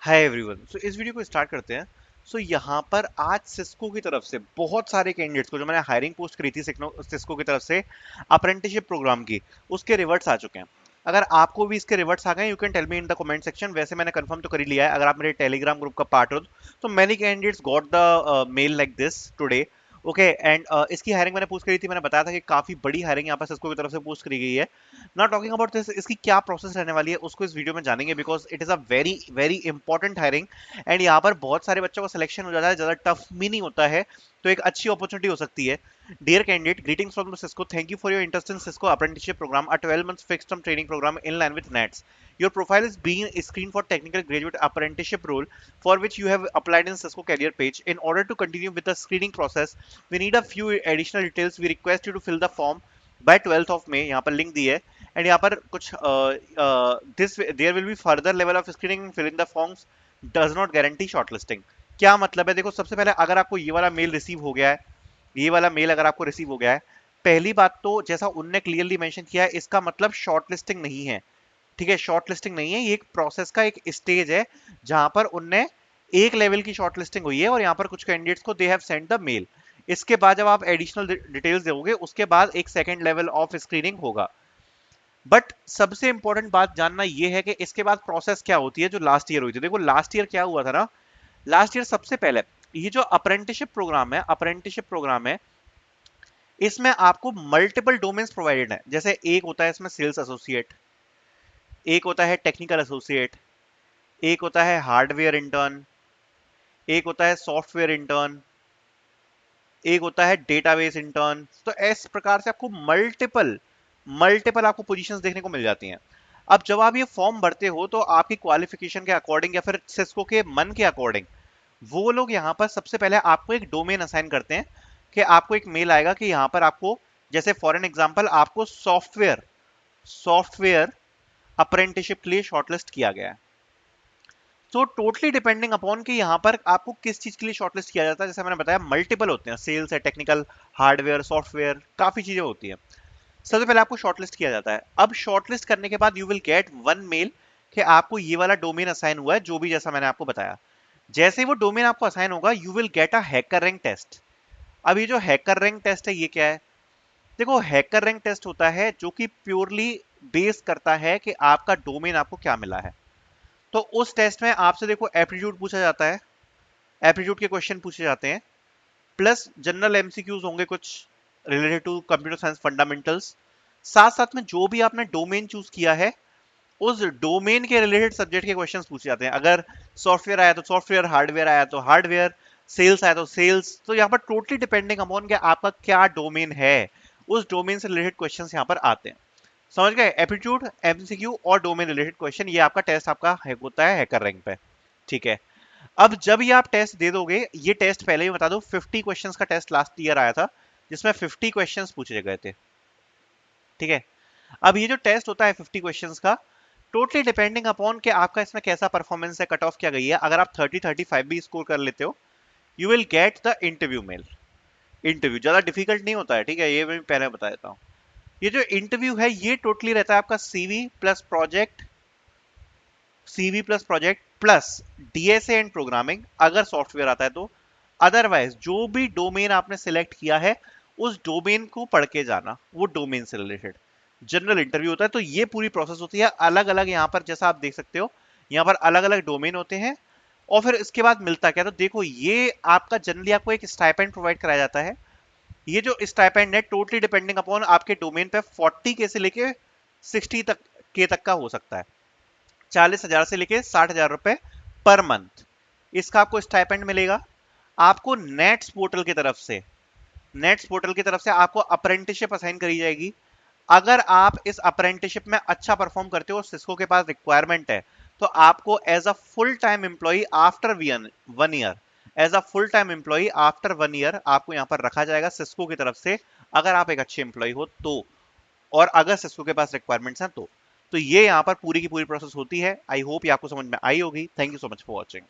Hi everyone. सो इस video को start करते हैं। सो यहाँ पर आज सिस्को की तरफ से बहुत सारे कैंडिडेट्स को जो मैंने हायरिंग पोस्ट करी थी सिस्को की तरफ से अप्रेंटिसशिप प्रोग्राम की, उसके रिवर्ट्स आ चुके हैं। अगर आपको भी इसके रिवर्ट्स आ गए you can tell me in the comment section. वैसे मैंने कंफर्म तो कर ही लिया है, अगर आप मेरे टेलीग्राम ग्रुप का पार्ट हो तो many candidates got the mail like this today. Okay and इसकी हायरिंग मैंने पोस्ट करी थी, मैंने बताया था कि काफी बड़ी हायरिंग यहाँ पर सिस्को की तरफ से पोस्ट करी गई है। नॉट टॉकिंग अबाउट दिस, इसकी क्या प्रोसेस रहने वाली है उसको इस वीडियो में जानेंगे, because it is a very very important hiring. And यहाँ पर बहुत सारे बच्चों का सिलेक्शन हो जाता है, ज्यादा टफ भी नहीं होता है, तो एक अच्छी अपॉर्चुनिटी हो सकती है। Dear candidate, greetings from the Cisco, thank you for your interest in Cisco apprenticeship programme, a 12 months fixed term training program in line with NETS. Your profile is being screened for technical graduate apprenticeship role for which you have applied in Cisco career page. In order to continue with the screening process, we need a few additional details. We request you to fill the form by 12th of May। यहाँ पर link दी है and यहाँ पर कुछ this there will be further level of screening, filling the forms does not guarantee shortlisting. क्या मतलब है? देखो, सबसे पहले अगर आपको ये वाला मेल रिसीव हो गया है, ये वाला मेल अगर आपको रिसीव हो गया है, पहली बात तो जैसा उनने क्लियरली मेंशन किया है, इसका मतलब शॉर्टलिस्टिंग नहीं है। ठीक है, शॉर्टलिस्टिंग नहीं है, ये एक प्रोसेस का एक स्टेज है जहां पर उनने एक लेवल की शॉर्टलिस्टिंग हुई है और यहाँ पर कुछ कैंडिडेट्स को they have send the mail. इसके बाद जब आप एडिशनल डिटेल्स दोगे उसके बाद एक सेकंड लेवल ऑफ स्क्रीनिंग होगा। बट सबसे इंपॉर्टेंट बात जानना यह है कि इसके बाद प्रोसेस क्या होती है जो लास्ट ईयर हुई थी। देखो लास्ट ईयर क्या हुआ था ना, लास्ट ईयर सबसे पहले ये जो अप्रेंटिसशिप प्रोग्राम है इसमें आपको मल्टीपल डोमेन्स प्रोवाइडेड है। जैसे एक होता है इसमें सेल्स एसोसिएट, एक होता है टेक्निकल एसोसिएट, एक होता है हार्डवेयर इंटर्न, एक होता है सॉफ्टवेयर इंटर्न, एक होता है डेटाबेस इंटर्न। तो इस प्रकार से आपको मल्टीपल मल्टीपल आपको पोजीशंस देखने को मिल जाती हैं। अब जब आप ये फॉर्म भरते हो तो आपकी क्वालिफिकेशन के अकॉर्डिंग या फिर सिस्को के मन के अकॉर्डिंग वो लोग यहाँ पर सबसे पहले आपको एक डोमेन असाइन करते हैं कि आपको एक मेल आएगा कि यहाँ पर आपको, जैसे फॉर एन एग्जांपल, आपको सॉफ्टवेयर सॉफ्टवेयर अप्रेंटिसशिप के लिए शॉर्टलिस्ट किया गया है। तो टोटली डिपेंडिंग अपॉन कि यहाँ पर आपको किस चीज के लिए शॉर्टलिस्ट किया जाता है। जैसे मैंने बताया मल्टीपल होते हैं, सेल्स है, टेक्निकल, हार्डवेयर, सॉफ्टवेयर, काफी चीजें होती हैं। सबसे पहले आपको शॉर्टलिस्ट किया जाता है। अब शॉर्टलिस्ट करने के बाद you will get one mail कि आपको ये वाला डोमेन असाइन हुआ है, जो भी जैसा मैंने आपको बताया। जैसे ही वो डोमेन आपको असाइन होगा you will get a hacker rank test. अब ये जो हैकर रैंक टेस्ट है ये क्या है? देखो, हैकर रैंक टेस्ट होता है जो कि प्योरली बेस करता है कि आपका डोमेन आपको क्या मिला है। तो उस टेस्ट में आपसे देखो एप्टीट्यूड पूछा जाता है, एप्टीट्यूड के क्वेश्चन पूछे जाते हैं, प्लस जनरल एमसीक्यूज होंगे कुछ related to computer science fundamentals. साथ साथ में जो भी आपने डोमेन चूज किया है उस डोमेन के रिलेटेड सब्जेक्ट के क्वेश्चंस पूछे जाते हैं। अगर सॉफ्टवेयर आया तो सॉफ्टवेयर, हार्डवेयर आया तो हार्डवेयर, सेल्स आया तो सेल्स। तो यहाँ पर टोटली डिपेंडिंग अपॉन कि आपका क्या डोमेन है, उस डोमेन से रिलेटेड क्वेश्चंस यहाँ पर आते हैं। समझ गए? एप्टीट्यूड, एमसीक्यू और डोमेन रिलेटेड क्वेश्चन, ये आपका टेस्ट आपका होता है हैकर रैंक पे। ठीक है। अब जब ये आप टेस्ट दे दोगे, ये टेस्ट पहले ही बता दो 50 क्वेश्चंस का टेस्ट लास्ट ईयर आया था जिसमें 50 क्वेश्चंस पूछे गए थे। ठीक है। अब ये जो टेस्ट होता है 50 क्वेश्चंस का, टोटली डिपेंडिंग अपॉन कि आपका इसमें कैसा परफॉर्मेंस है, कट ऑफ क्या गई है। अगर आप 30-35 भी स्कोर कर लेते हो you will get the interview mail. Interview ज्यादा डिफिकल्ट नहीं होता है, ठीक है, ये मैं पहले बता देता हूँ। ये जो इंटरव्यू है ये टोटली रहता है आपका CV plus project plus DSA and programming, अगर सॉफ्टवेयर आता है तो। अदरवाइज जो भी डोमेन आपने सिलेक्ट किया है उस डोमेन को पढ़ के जाना, वो डोमेन से रिलेटेड जनरल इंटरव्यू होता है। तो ये पूरी प्रोसेस होती है अलग अलग। यहाँ पर जैसा आप देख सकते हो, यहाँ पर अलग अलग डोमेन होते हैं और फिर इसके बाद मिलता क्या, तो देखो ये आपका जनरली आपको एक स्टाइपेंड प्रोवाइड कराया जाता है। ये जो स्टाइपेंड है टोटली डिपेंडिंग अपॉन आपके डोमेन पे 40 के से लेके 60 तक के तक का हो सकता है। 40,000 से लेके 60,000 रुपए पर मंथ इसका आपको स्टाइपेंड मिलेगा। आपको नेट्स पोर्टल की तरफ से आपको अप्रेंटिसशिप असाइन करी जाएगी। अगर आप इस अप्रेंटिसशिप में अच्छा परफॉर्म करते हो, सिस्को के पास रिक्वायरमेंट है, तो आपको as a full time employ after one year, as a full time employ after one year आपको यहां पर रखा जाएगा सिस्को की तरफ से, अगर आप एक अच्छे एम्प्लॉय हो तो, और अगर सिस्को के पास रिक्वायरमेंट्स हैं तो। तो ये यहां पर पूरी की पूरी प्रोसेस होती है। आई होप ये आपको समझ में आई होगी। Thank you so much for watching.